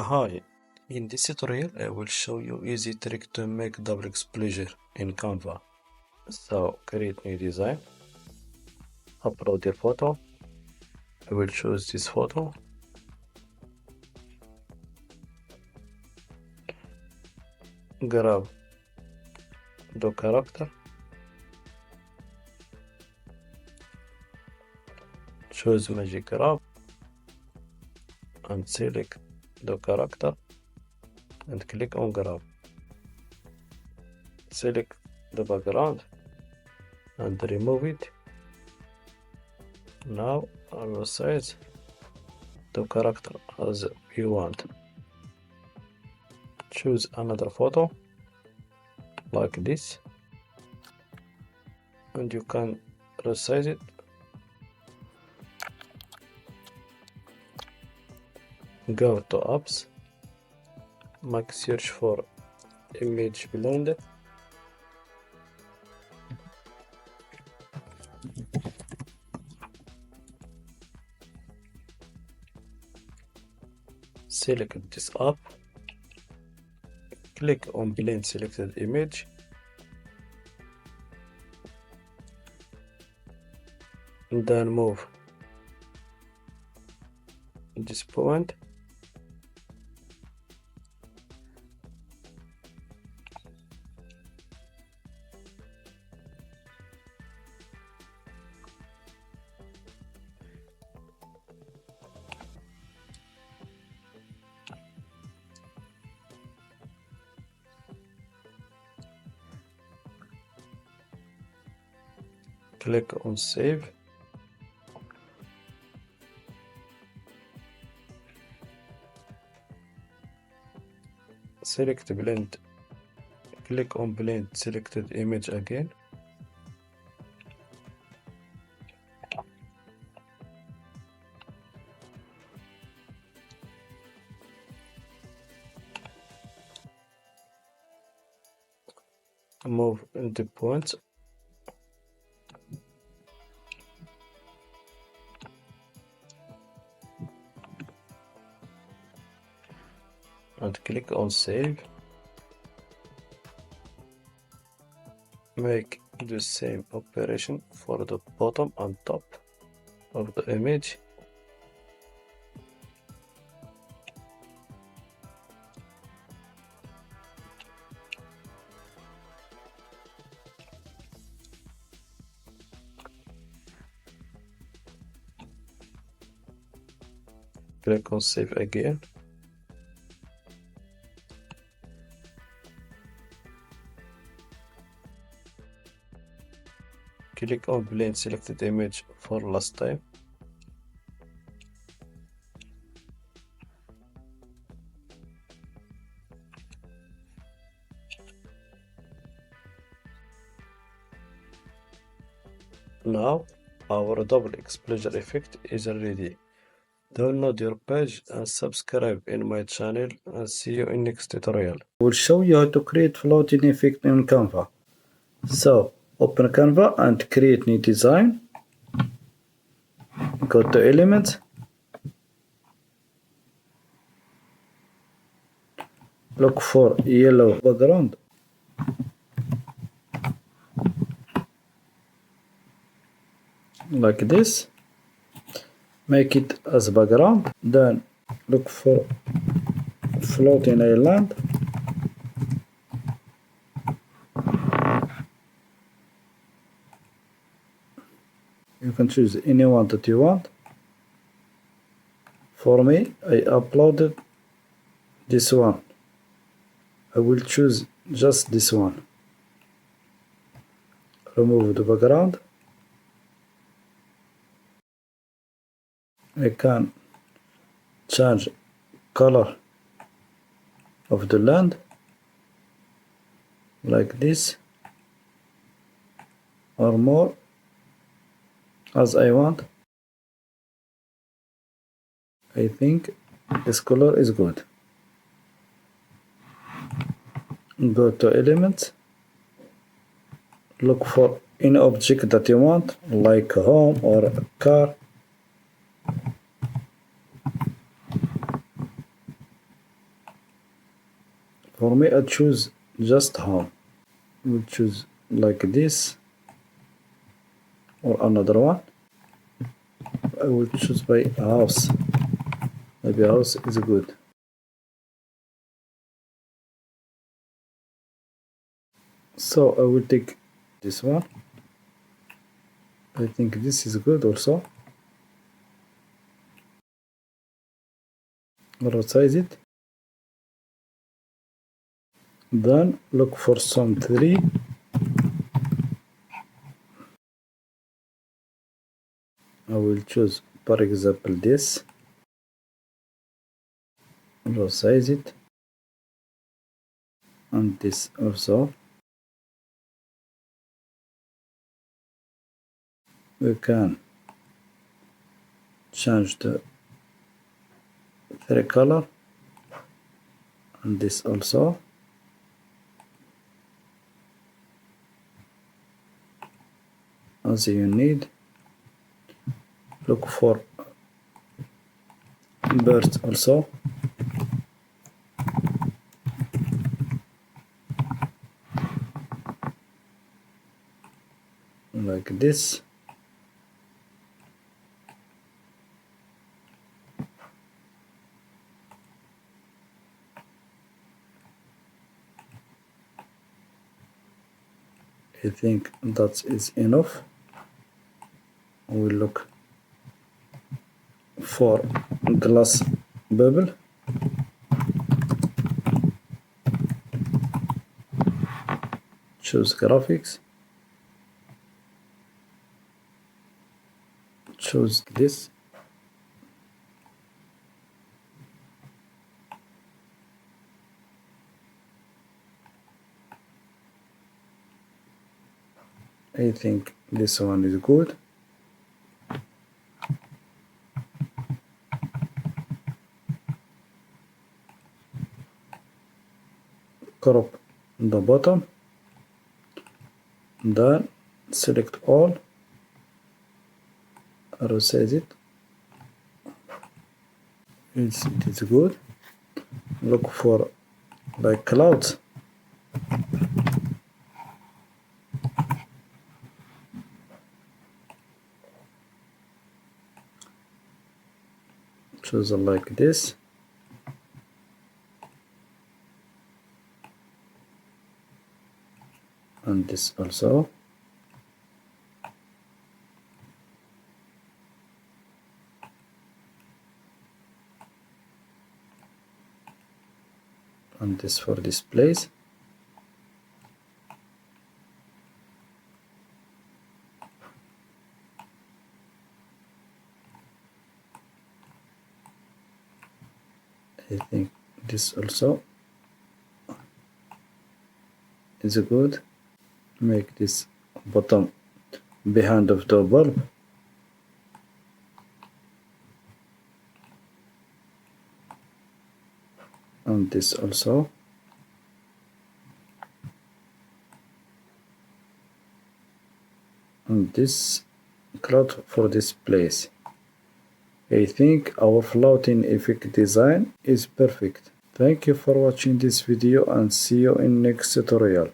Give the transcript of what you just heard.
Hi, in this tutorial I will show you easy trick to make double exposure in Canva. So create new design, upload your photo. I will choose this photo. Grab the character. Choose magic grab and select the character and click on grab. Select the background and remove it. Now I will size the character as you want. Choose another photo like this and you can resize it. Go to apps, make search for image blend, select this app, click on blend selected image, and then move this point, click on save, select blend, click on blend selected image again, move the points, and click on save. Make the same operation for the bottom and top of the image. Click on save again. Click on blend selected image for last time. Now our double exposure effect is ready. Download your page and subscribe in my channel and see you in next tutorial. I will show you how to create floating effect in Canva. So open Canva and create new design. Go to elements. Look for yellow background. Like this. Make it as background. Then look for floating island. You can choose any one that you want. For me, I uploaded this one. I will choose just this one. Remove the background. I can change color of the land like this or more as I want. I think this color is good. Go to elements, look for any object that you want, like a home or a car. For me, I choose just home. We'll choose like this or another one. I will choose by house. Maybe house is good. So I will take this one. I think this is good also. Resize it. Then look for some 3. I will choose, for example, this. Resize it. And this also. We can change the 3 color. And this also. As you need. Look for birds also. Like this. I think that is enough. We look for glass bubble. Choose graphics. Choose this. I think this one is good. Crop the bottom. Then select all. Resize it. It is good. Look for like clouds. Choose like this. And this also. And this for displays. I think this also is good. Make this bottom behind of the bulb. And this also. And this cloth for this place. I think our floating effect design is perfect. Thank you for watching this video and see you in next tutorial.